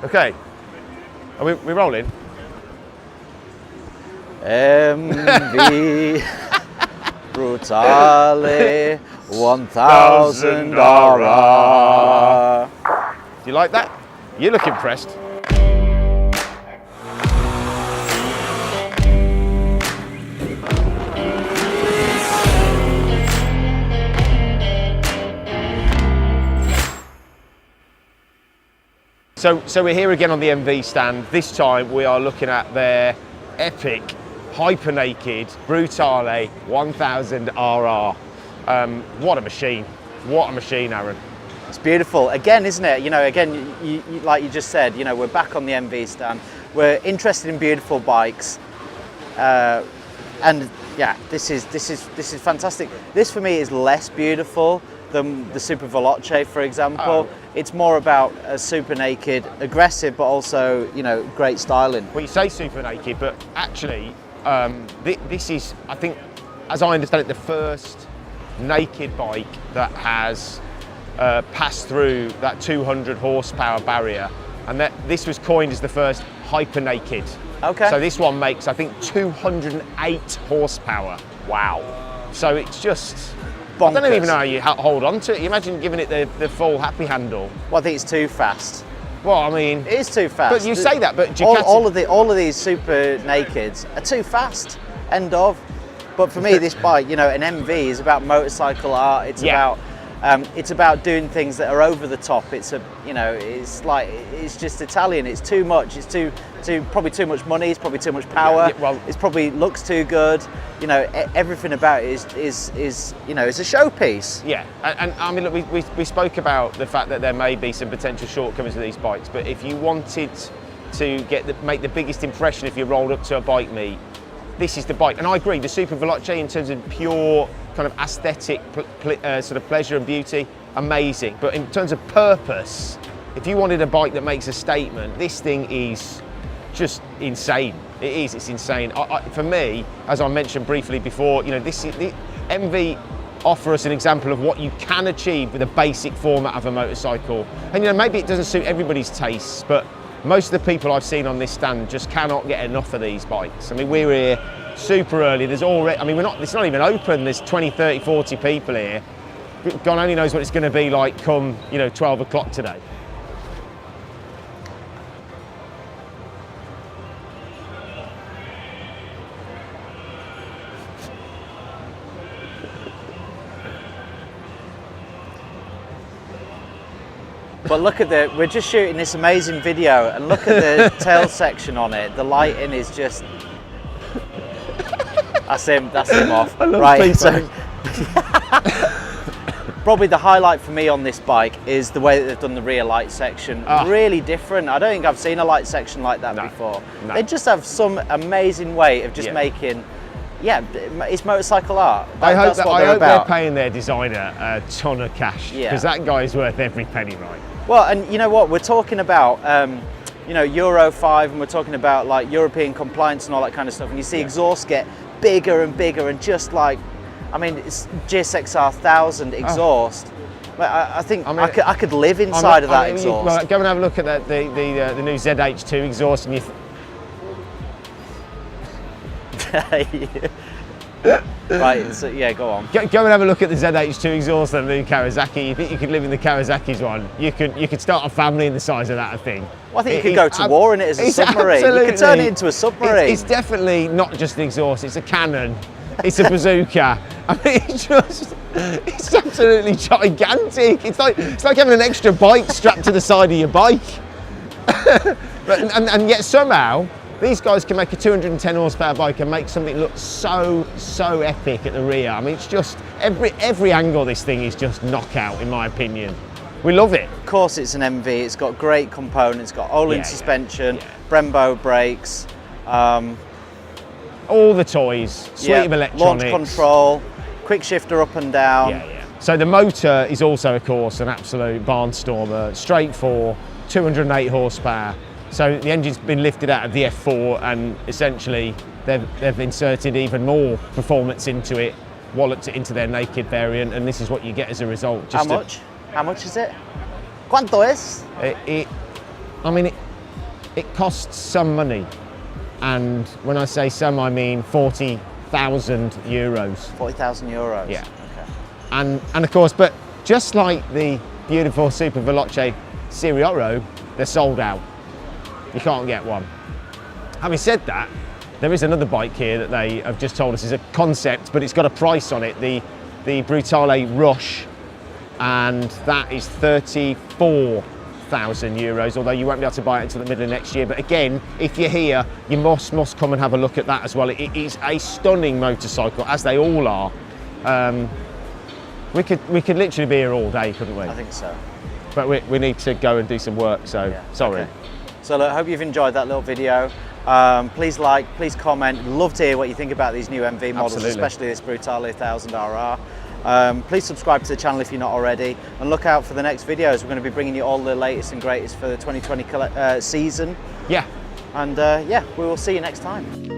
Okay. Are we rolling? MV Brutale 1000 RR. Do you like that? You look impressed. So we're here again on the MV stand. This time we are looking at their epic, hyper naked Brutale 1000 RR. What a machine! What a machine, Aaron. It's beautiful. Again, isn't it? You know, again, you, like you just said, you know, we're back on the MV stand. We're interested in beautiful bikes, and yeah, this is fantastic. This for me is less beautiful than the Super Veloce, for example. Oh. It's more about a super naked, aggressive, but also, you know, great styling. Well, you say super naked, but actually, this is, I think, as I understand it, the first naked bike that has passed through that 200 horsepower barrier, and that this was coined as the first hyper naked. Okay. So this one makes, I think, 208 horsepower. Wow. So it's just bonkers. I don't even know how you hold on to it. You imagine giving it the full happy handle. Well, I think it's too fast. Well, I mean, it is too fast. But you say that, but all of these super nakeds are too fast. End of. But for me, this bike, you know, an MV is about motorcycle art. It's about doing things that are over the top. It's it's just Italian. It's too much. It's probably too much money. It's probably too much power. It's probably looks too good. You know, everything about it is you know, it's a showpiece. Yeah, and I mean, look, we spoke about the fact that there may be some potential shortcomings with these bikes, but if you wanted to make the biggest impression if you rolled up to a bike meet, this is the bike. And I agree, the Super Veloce in terms of pure kind of aesthetic sort of pleasure and beauty, amazing. But in terms of purpose, if you wanted a bike that makes a statement, this thing is just insane. It's insane. For me, as I mentioned briefly before, you know, the MV offer us an example of what you can achieve with a basic format of a motorcycle. And you know, maybe it doesn't suit everybody's tastes, but most of the people I've seen on this stand just cannot get enough of these bikes. I mean, we're here super early. There's already, I mean, it's not even open. There's 20, 30, 40 people here. God only knows what it's going to be like come, you know, 12 o'clock today. But look at we're just shooting this amazing video, and look at the tail section on it. The lighting is just, that's him off. I love right, people. so probably the highlight for me on this bike is the way that they've done the rear light section. Really different. I don't think I've seen a light section like that before. No. They just have some amazing way of just making, it's motorcycle art. I hope they're paying their designer a ton of cash, because that guy's worth every penny, right? Well, and you know what, we're talking about, you know, Euro 5, and we're talking about like European compliance and all that kind of stuff, and you see exhausts get bigger and bigger, and just like, I mean, it's GSXR 1000 exhaust. But I think I could live inside of that exhaust. Well, go and have a look at the new ZH2 exhaust, and Right, so yeah, go on. Go and have a look at the ZH2 exhaust on the new Kawasaki. You think you could live in the Kawasaki's one? You could start a family in the size of that thing. Well, I think you could go to war in it as a submarine. You could turn it into a submarine. It's definitely not just an exhaust, it's a cannon. It's a bazooka. I mean, it's absolutely gigantic. It's like having an extra bike strapped to the side of your bike. and yet somehow, these guys can make a 210 horsepower bike and make something look so epic at the rear. I mean, it's just, every angle of this thing is just knockout, in my opinion. We love it. Of course, it's an MV. It's got great components. It's got Olin suspension, Brembo brakes. All the toys, suite of electronics. Launch control, quick shifter up and down. So the motor is also, of course, an absolute barnstormer. Straight 4, 208 horsepower. So the engine's been lifted out of the F4, and essentially they've inserted even more performance into it, walloped it into their naked variant, and this is what you get as a result. How much? How much is it? ¿Cuánto es? I mean, it costs some money. And when I say some, I mean 40,000 euros. 40,000 euros? Yeah. Okay. And of course, but just like the beautiful Super Veloce Siriotto, they're sold out. You can't get one. Having said that, there is another bike here that they have just told us is a concept, but it's got a price on it, the Brutale Rush, and that is 34,000 euros, although you won't be able to buy it until the middle of next year. But again, if you're here, you must come and have a look at that as well. It is a stunning motorcycle, as they all are. We could literally be here all day, couldn't we? I think so. But we need to go and do some work, so yeah. Sorry. Okay. So look, I hope you've enjoyed that little video. Please like, please comment. Love to hear what you think about these new MV models, Absolutely. especially this Brutale 1000RR. Please subscribe to the channel if you're not already, and look out for the next videos. We're going to be bringing you all the latest and greatest for the 2020 season. Yeah. And yeah, we will see you next time.